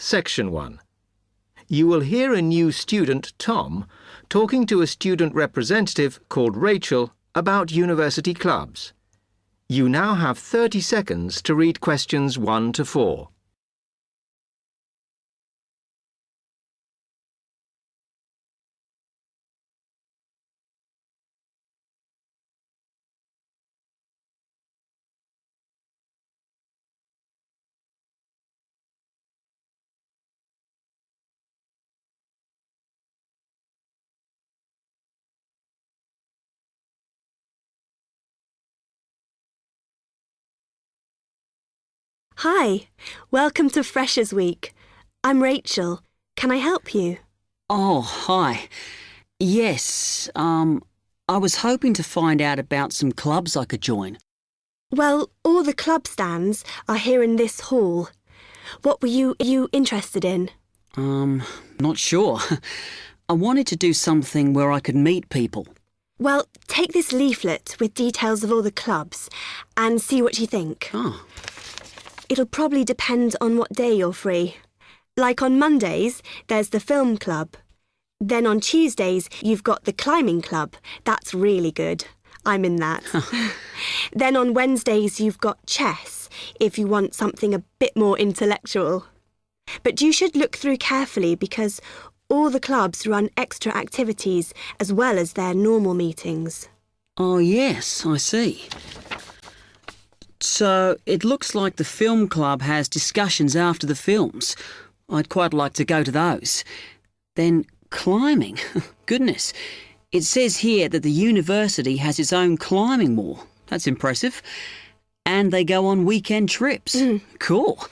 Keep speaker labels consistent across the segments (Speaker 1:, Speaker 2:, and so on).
Speaker 1: Section 1. You will hear a new student, Tom, talking to a student representative called Rachel about university clubs. You now have 30 seconds to read questions 1 to 4.
Speaker 2: Hi, welcome to Freshers Week. I'm Rachel. Can I help you?
Speaker 3: Oh, hi. Yes, I was hoping to find out about some clubs I could join.
Speaker 2: Well, all the club stands are here in this hall. What were you interested in?
Speaker 3: Not sure. I wanted to do something where I could meet people.
Speaker 2: Well, take this leaflet with details of all the clubs and see what you think.
Speaker 3: Oh,
Speaker 2: It'll probably depend on what day you're free. Like on Mondays, there's the film club. Then on Tuesdays, you've got the climbing club. That's really good. I'm in that. Then on Wednesdays, you've got chess, if you want something a bit more intellectual. But you should look through carefully because all the clubs run extra activities as well as their normal meetings.
Speaker 3: oh yes, I see. So it looks like the film club has discussions after the films. I'd quite like to go to those. Then climbing. Goodness. It says here that the university has its own climbing wall. That's impressive. And they go on weekend trips. Cool.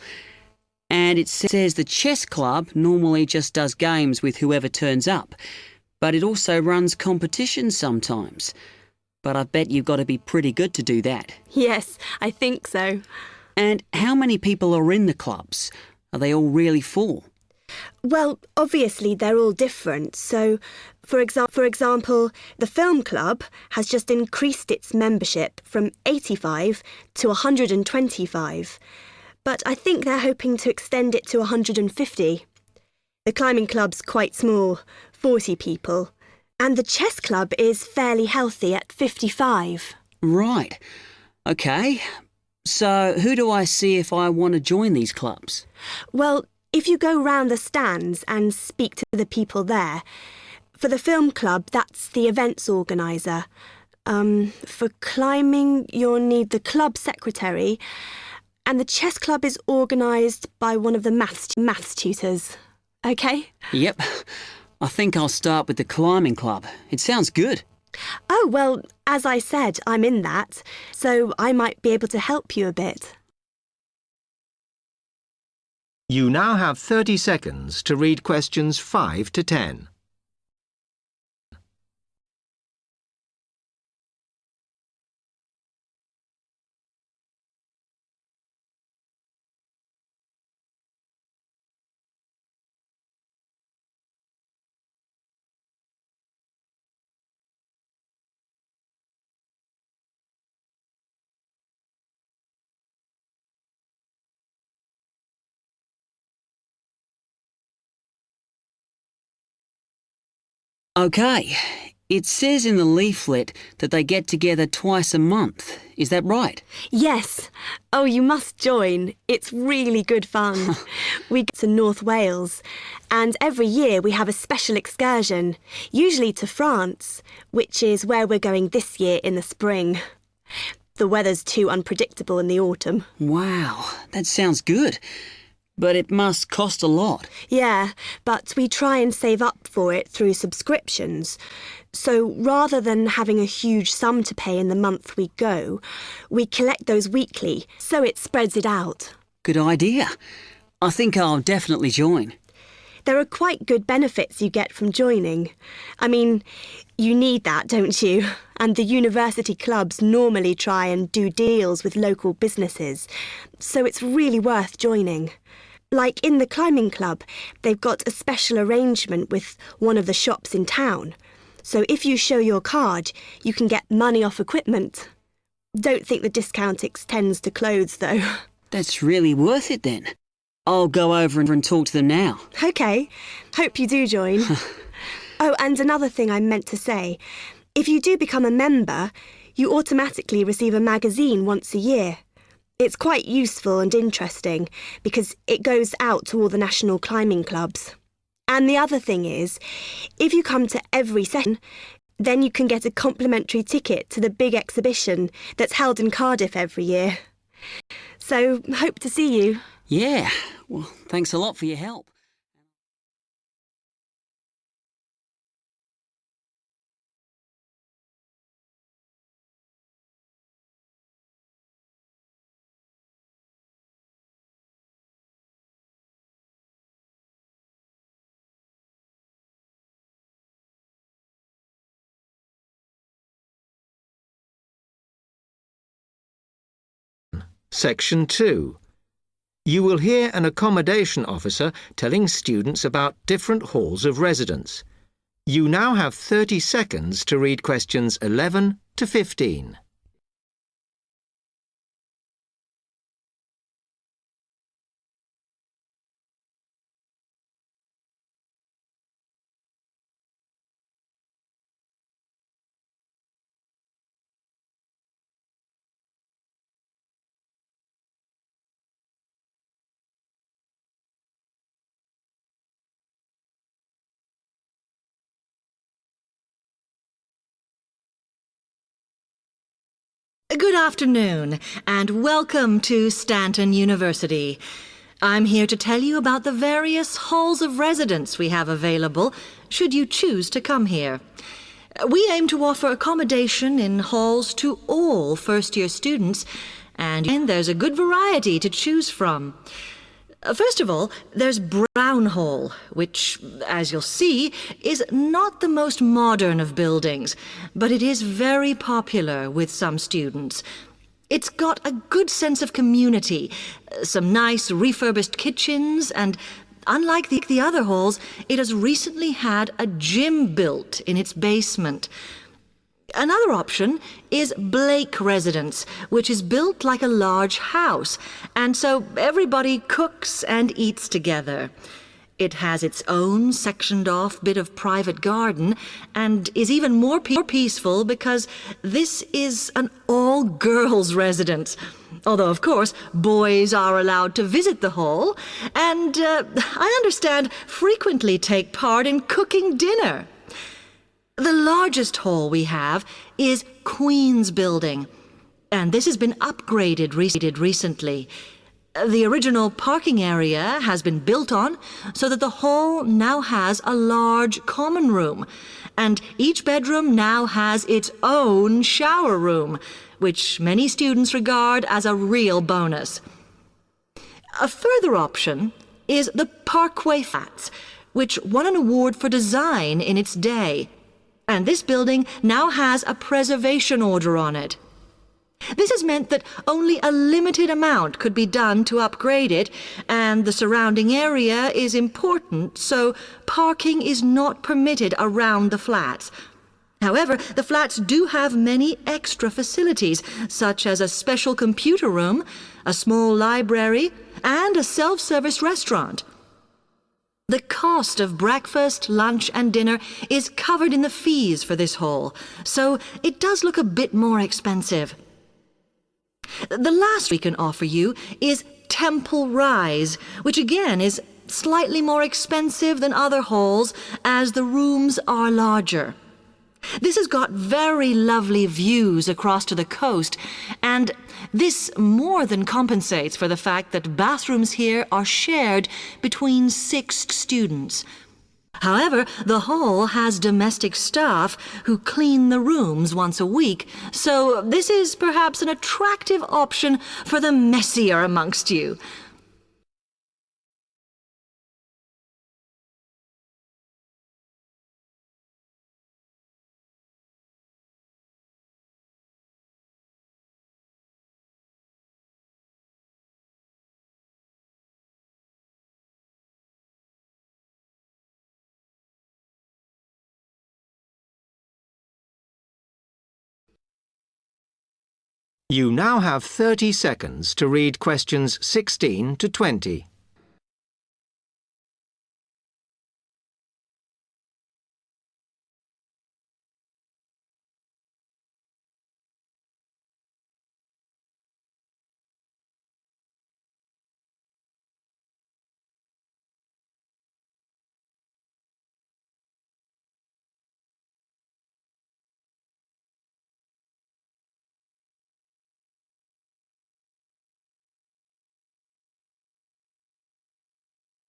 Speaker 3: And it says the chess club normally just does games with whoever turns up. But it also runs competitions sometimes. But I bet you've got to be pretty good to do that.
Speaker 2: Yes, I think so.
Speaker 3: And how many people are in the clubs? Are they all really full?
Speaker 2: Well, obviously they're all different. So, for example, the film club has just increased its membership from 85 to 125. But I think they're hoping to extend it to 150. The climbing club's quite small, 40 people. And the chess club is fairly healthy at 55.
Speaker 3: Right. OK. So who do I see if I want to join these clubs?
Speaker 2: Well, if you go round the stands and speak to the people there, for the film club, that's the events organiser. For climbing, you'll need the club secretary, and the chess club is organised by one of the maths tutors. OK?
Speaker 3: Yep. I think I'll start with the climbing club. It sounds good.
Speaker 2: Oh, well, as I said, I'm in that, so I might be able to help you a bit.
Speaker 1: You now have 30 seconds to read questions 5 to 10.
Speaker 3: OK. It says in the leaflet that they get together twice a month. Is that right?
Speaker 2: Yes. Oh, you must join. It's really good fun. We go to North Wales, and every year we have a special excursion, usually to France, which is where we're going this year in the spring. The weather's too unpredictable in the autumn.
Speaker 3: Wow, that sounds good. But it must cost a lot.
Speaker 2: Yeah, but we try and save up for it through subscriptions. So rather than having a huge sum to pay in the month we go, we collect those weekly, so it spreads it out.
Speaker 3: Good idea. I think I'll definitely join.
Speaker 2: There are quite good benefits you get from joining. I mean, you need that, don't you? And the university clubs normally try and do deals with local businesses, so it's really worth joining. Like in the climbing club, they've got a special arrangement with one of the shops in town. So if you show your card, you can get money off equipment. Don't think the discount extends to clothes, though.
Speaker 3: That's really worth it then. I'll go over and talk to them now.
Speaker 2: OK. Hope you do join. Oh, and another thing I meant to say. If you do become a member, you automatically receive a magazine once a year. It's quite useful and interesting because it goes out to all the national climbing clubs. And the other thing is, if you come to every session, then you can get a complimentary ticket to the big exhibition that's held in Cardiff every year. So, hope to see you.
Speaker 3: Yeah, well, thanks a lot for your help.
Speaker 1: Section 2. You will hear an accommodation officer telling students about different halls of residence. You now have 30 seconds to read questions 11 to 15.
Speaker 4: Good afternoon, and welcome to Stanton University. I'm here to tell you about the various halls of residence we have available, should you choose to come here. We aim to offer accommodation in halls to all first-year students, and there's a good variety to choose from. First of all, there's Brown Hall, which, as you'll see, is not the most modern of buildings, but it is very popular with some students. It's got a good sense of community, some nice refurbished kitchens, and unlike the other halls, it has recently had a gym built in its basement. Another option is Blake Residence, which is built like a large house, and so everybody cooks and eats together. It has its own sectioned-off bit of private garden and is even more peaceful because this is an all-girls residence. Although, of course, boys are allowed to visit the hall and, I understand, frequently take part in cooking dinner. The largest hall we have is Queen's Building, and this has been upgraded recently. The original parking area has been built on so that the hall now has a large common room, and each bedroom now has its own shower room, which many students regard as a real bonus. A further option is the Parkway Flats, which won an award for design in its day. And this building now has a preservation order on it. This has meant that only a limited amount could be done to upgrade it, and the surrounding area is important, so parking is not permitted around the flats. However, the flats do have many extra facilities, such as a special computer room, a small library, and a self-service restaurant. The cost of breakfast, lunch, and dinner is covered in the fees for this hall, so it does look a bit more expensive. The last we can offer you is Temple Rise, which again is slightly more expensive than other halls as the rooms are larger. This has got very lovely views across to the coast, and this more than compensates for the fact that bathrooms here are shared between 6 students. However, the hall has domestic staff who clean the rooms once a week, so this is perhaps an attractive option for the messier amongst you.
Speaker 1: You now have 30 seconds to read questions 16 to 20.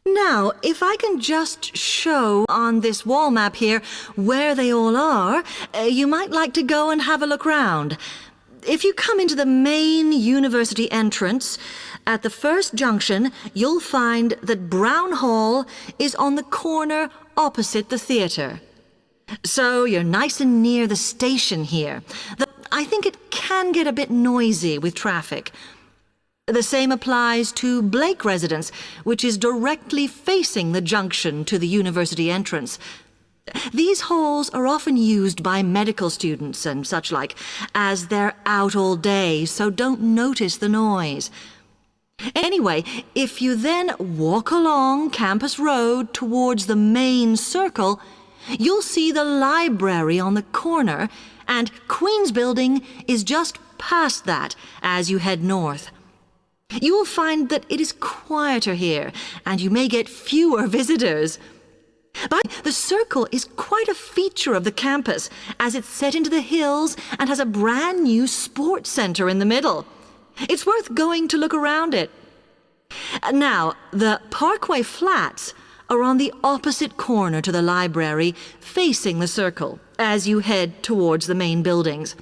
Speaker 4: Now, if I can just show on this wall map here where they all are, you might like to go and have a look round. If you come into the main university entrance, at the first junction, you'll find that Brown Hall is on the corner opposite the theatre. So you're nice and near the station here. I think it can get a bit noisy with traffic. The same applies to Blake Residence, which is directly facing the junction to the university entrance. These halls are often used by medical students and such like, as they're out all day, so don't notice the noise. Anyway, if you then walk along Campus Road towards the main circle, you'll see the library on the corner, and Queen's Building is just past that as you head north. You will find that it is quieter here, and you may get fewer visitors. But the circle is quite a feature of the campus, as it's set into the hills and has a brand new sports center in the middle. It's worth going to look around it. Now, the Parkway Flats are on the opposite corner to the library, facing the circle, as you head towards the main buildings.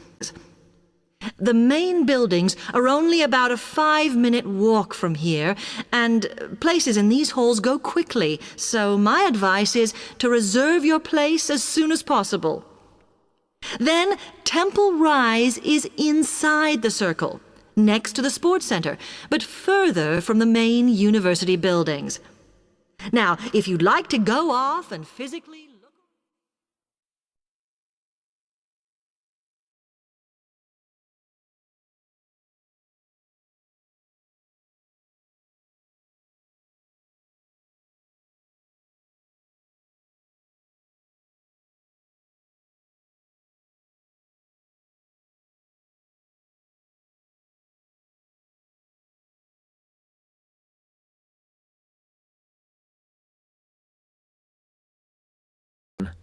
Speaker 4: The main buildings are only about a 5-minute walk from here, and places in these halls go quickly, so my advice is to reserve your place as soon as possible. Then Temple Rise is inside the circle, next to the sports center, but further from the main university buildings. Now, if you'd like to go off and physically look...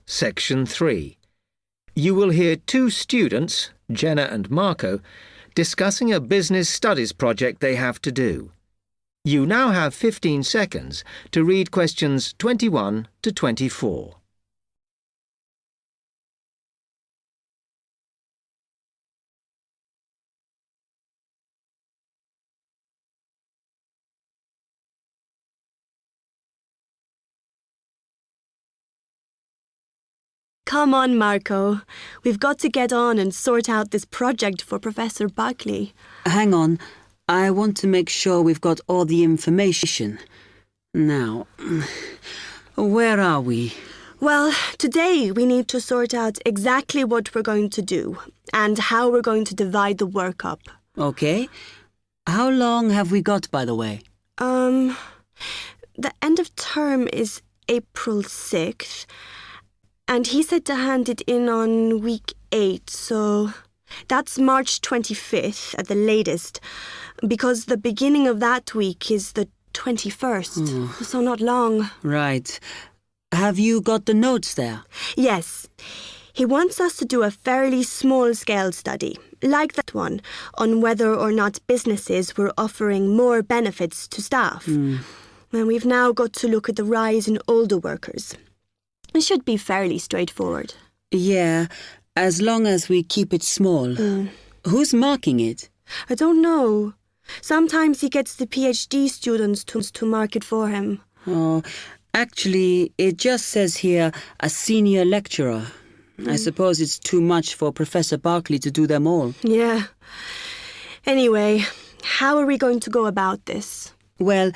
Speaker 1: Section 3. You will hear two students, Jenna and Marco, discussing a business studies project they have to do. You now have 15 seconds to read questions 21 to 24.
Speaker 2: Come on, Marco. We've got to get on and sort out this project for Professor Buckley.
Speaker 3: Hang on. I want to make sure we've got all the information. Now, where are we?
Speaker 2: Well, today we need to sort out exactly what we're going to do and how we're going to divide the work up.
Speaker 3: Okay. How long have we got, by the way?
Speaker 2: The end of term is April 6th. And he said to hand it in on week 8, so that's March 25th at the latest, because the beginning of that week is the 21st, so not long.
Speaker 3: Right. Have you got the notes there?
Speaker 2: Yes. He wants us to do a fairly small-scale study, like that one, on whether or not businesses were offering more benefits to staff. And we've now got to look at the rise in older workers. It should be fairly straightforward.
Speaker 3: Yeah, as long as we keep it small. Who's marking it?
Speaker 2: I don't know. Sometimes he gets the PhD students to mark it for him.
Speaker 3: Oh, actually, it just says here, a senior lecturer. I suppose it's too much for Professor Barclay to do them all.
Speaker 2: Yeah. Anyway, how are we going to go about this?
Speaker 3: Well,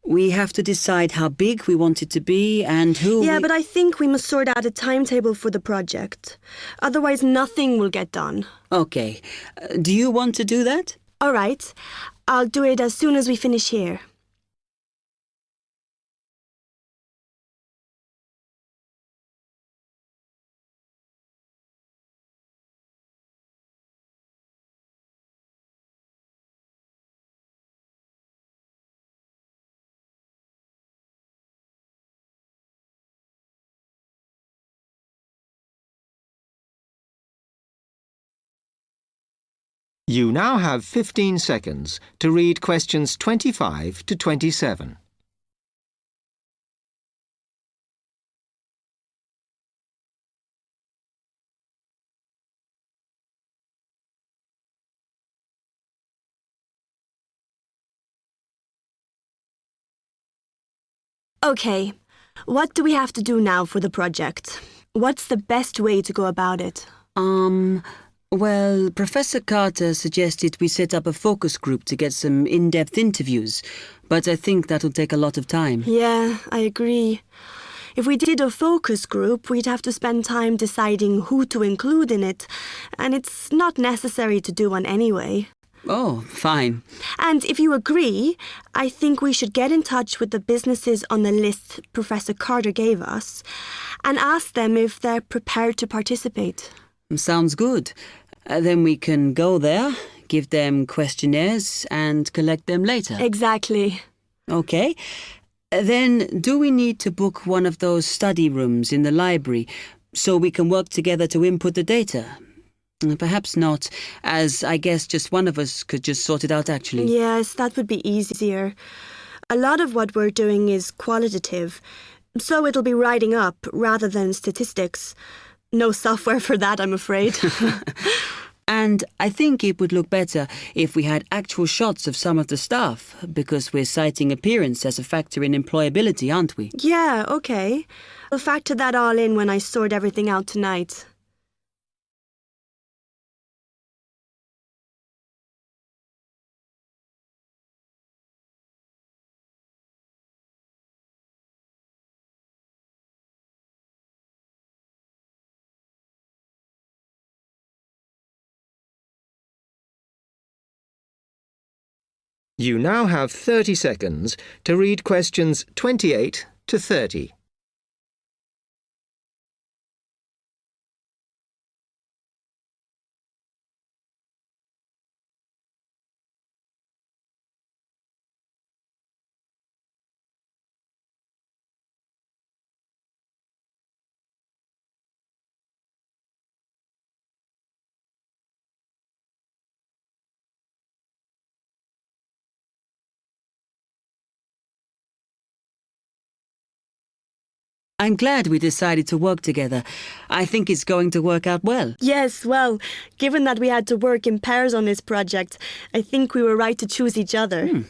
Speaker 3: we have to decide how big we want it to be and who...
Speaker 2: Yeah, but I think we must sort out a timetable for the project. Otherwise, nothing will get done.
Speaker 3: Okay. Do you want to do that?
Speaker 2: All right. I'll do it as soon as we finish here.
Speaker 1: You now have 15 seconds to read questions 25 to 27.
Speaker 2: Okay, what do we have to do now for the project? What's the best way to go about it?
Speaker 3: Well, Professor Carter suggested we set up a focus group to get some in-depth interviews, but I think that'll take a lot of time.
Speaker 2: Yeah, I agree. If we did a focus group, we'd have to spend time deciding who to include in it, and it's not necessary to do one anyway.
Speaker 3: Oh, fine.
Speaker 2: And if you agree, I think we should get in touch with the businesses on the list Professor Carter gave us and ask them if they're prepared to participate.
Speaker 3: Sounds good. Then we can go there, give them questionnaires, and collect them later.
Speaker 2: Exactly.
Speaker 3: Okay. Then do we need to book one of those study rooms in the library so we can work together to input the data? Perhaps not, as I guess just one of us could just sort it out actually.
Speaker 2: Yes, that would be easier. A lot of what we're doing is qualitative, so it'll be writing up rather than statistics. No software for that, I'm afraid.
Speaker 3: And I think it would look better if we had actual shots of some of the staff, because we're citing appearance as a factor in employability, aren't we?
Speaker 2: Yeah, okay. I'll factor that all in when I sort everything out tonight.
Speaker 1: You now have 30 seconds to read questions 28 to 30.
Speaker 3: I'm glad we decided to work together. I think it's going to work out well.
Speaker 2: Yes, well, given that we had to work in pairs on this project, I think we were right to choose each other.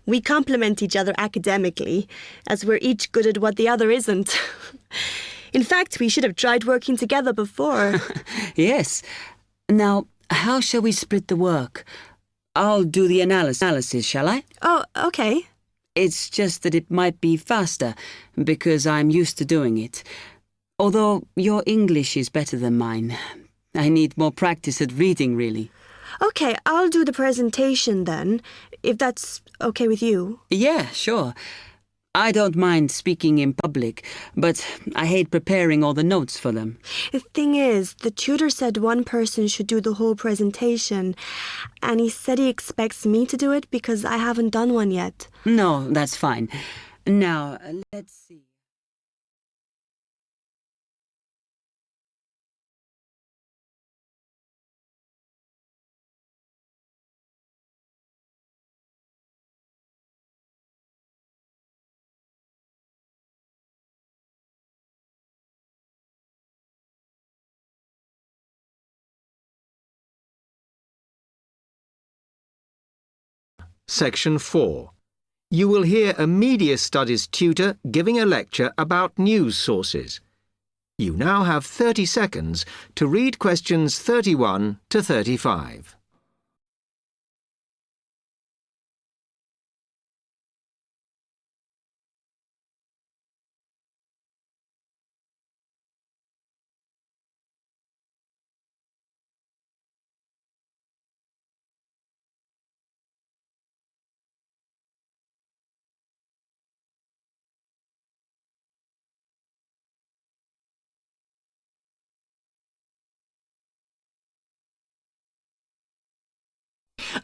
Speaker 2: We complement each other academically, as we're each good at what the other isn't. In fact, we should have tried working together before.
Speaker 3: Yes. Now, how shall we split the work? I'll do the analysis, shall I?
Speaker 2: Oh, okay.
Speaker 3: It's just that it might be faster, because I'm used to doing it. Although your English is better than mine. I need more practice at reading, really.
Speaker 2: Okay, I'll do the presentation then, if that's okay with you.
Speaker 3: Yeah, sure. I don't mind speaking in public, but I hate preparing all the notes for them.
Speaker 2: The thing is, the tutor said one person should do the whole presentation, and he said he expects me to do it because I haven't done one yet.
Speaker 3: No, that's fine. Now, let's see.
Speaker 1: Section 4. You will hear a media studies tutor giving a lecture about news sources. You now have 30 seconds to read questions 31 to 35.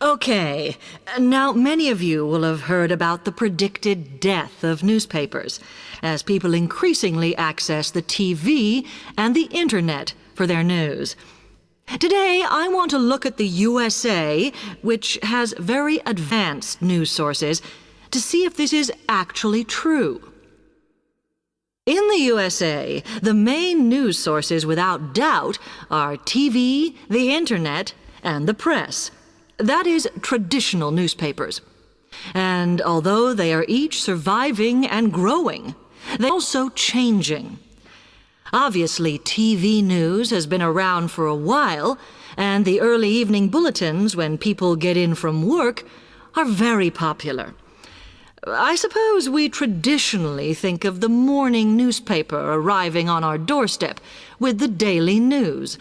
Speaker 4: Okay, now many of you will have heard about the predicted death of newspapers, as people increasingly access the TV and the internet for their news. Today, I want to look at the USA, which has very advanced news sources, to see if this is actually true. In the USA, the main news sources without doubt are TV, the internet, and the press. That is, traditional newspapers. And although they are each surviving and growing, they're also changing. Obviously, TV news has been around for a while, and the early evening bulletins when people get in from work are very popular. I suppose we traditionally think of the morning newspaper arriving on our doorstep with the daily news.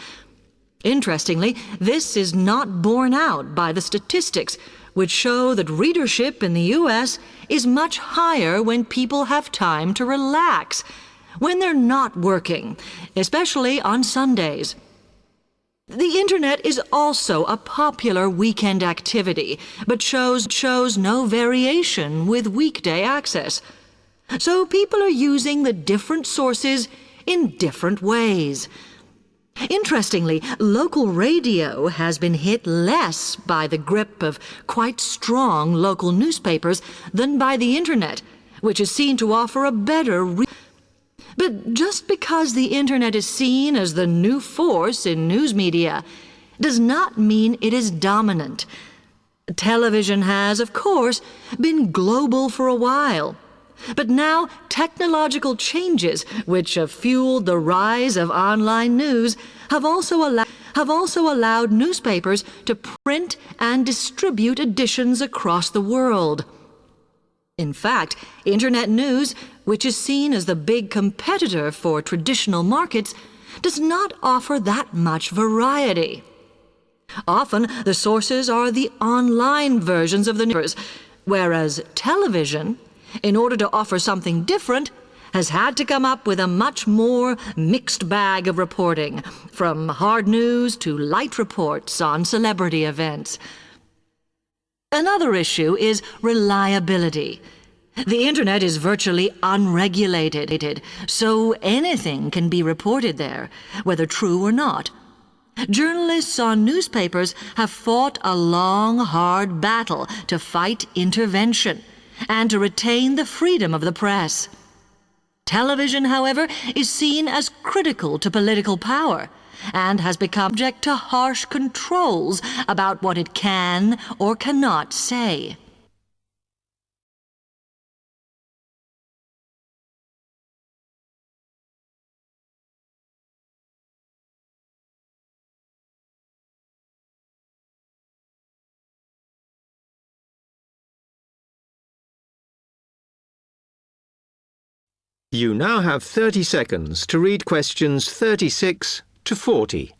Speaker 4: Interestingly, this is not borne out by the statistics, which show that readership in the U.S. is much higher when people have time to relax, when they're not working, especially on Sundays. The Internet is also a popular weekend activity, but shows no variation with weekday access. So people are using the different sources in different ways. Interestingly, local radio has been hit less by the grip of quite strong local newspapers than by the Internet, which is seen to offer a better But just because the Internet is seen as the new force in news media does not mean it is dominant. Television has, of course, been global for a while. But now technological changes, which have fueled the rise of online news, have also allowed newspapers to print and distribute editions across the world. In fact, Internet news, which is seen as the big competitor for traditional markets, does not offer that much variety. Often, the sources are the online versions of the news, whereas television, in order to offer something different, has had to come up with a much more mixed bag of reporting, from hard news to light reports on celebrity events. Another issue is reliability. The Internet is virtually unregulated, so anything can be reported there, whether true or not. Journalists on newspapers have fought a long, hard battle to fight intervention and to retain the freedom of the press. Television, however, is seen as critical to political power and has become subject to harsh controls about what it can or cannot say.
Speaker 1: You now have 30 seconds to read questions 36 to 40.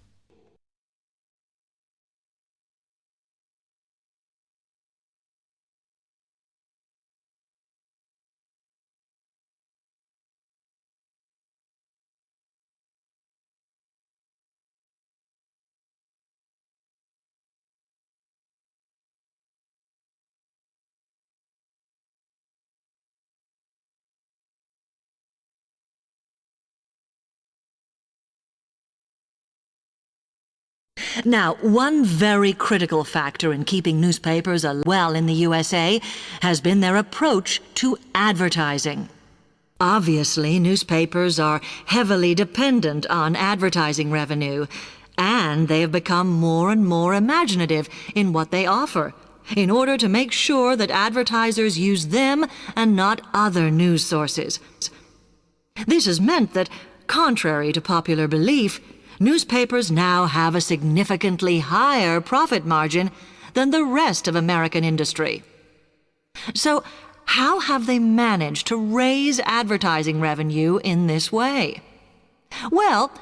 Speaker 4: Now, one very critical factor in keeping newspapers well in the USA has been their approach to advertising. Obviously, newspapers are heavily dependent on advertising revenue, and they have become more and more imaginative in what they offer, in order to make sure that advertisers use them and not other news sources. This has meant that, contrary to popular belief, newspapers now have a significantly higher profit margin than the rest of American industry. So, how have they managed to raise advertising revenue in this way? Well,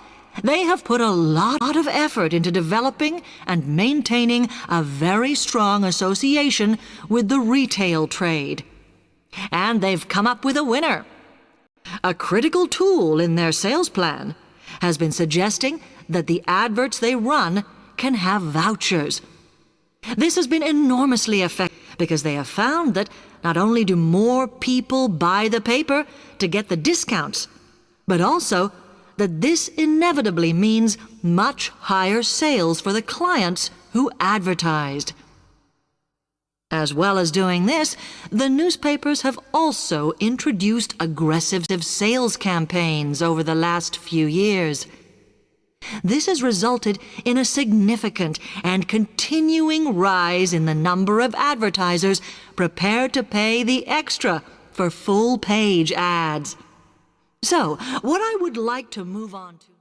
Speaker 4: they have put a lot of effort into developing and maintaining a very strong association with the retail trade. And they've come up with a winner. A critical tool in their sales plan has been suggesting that the adverts they run can have vouchers. This has been enormously effective because they have found that not only do more people buy the paper to get the discounts, but also that this inevitably means much higher sales for the clients who advertised. As well as doing this, the newspapers have also introduced aggressive sales campaigns over the last few years. This has resulted in a significant and continuing rise in the number of advertisers prepared to pay the extra for full-page ads. So, what I would like to move on to...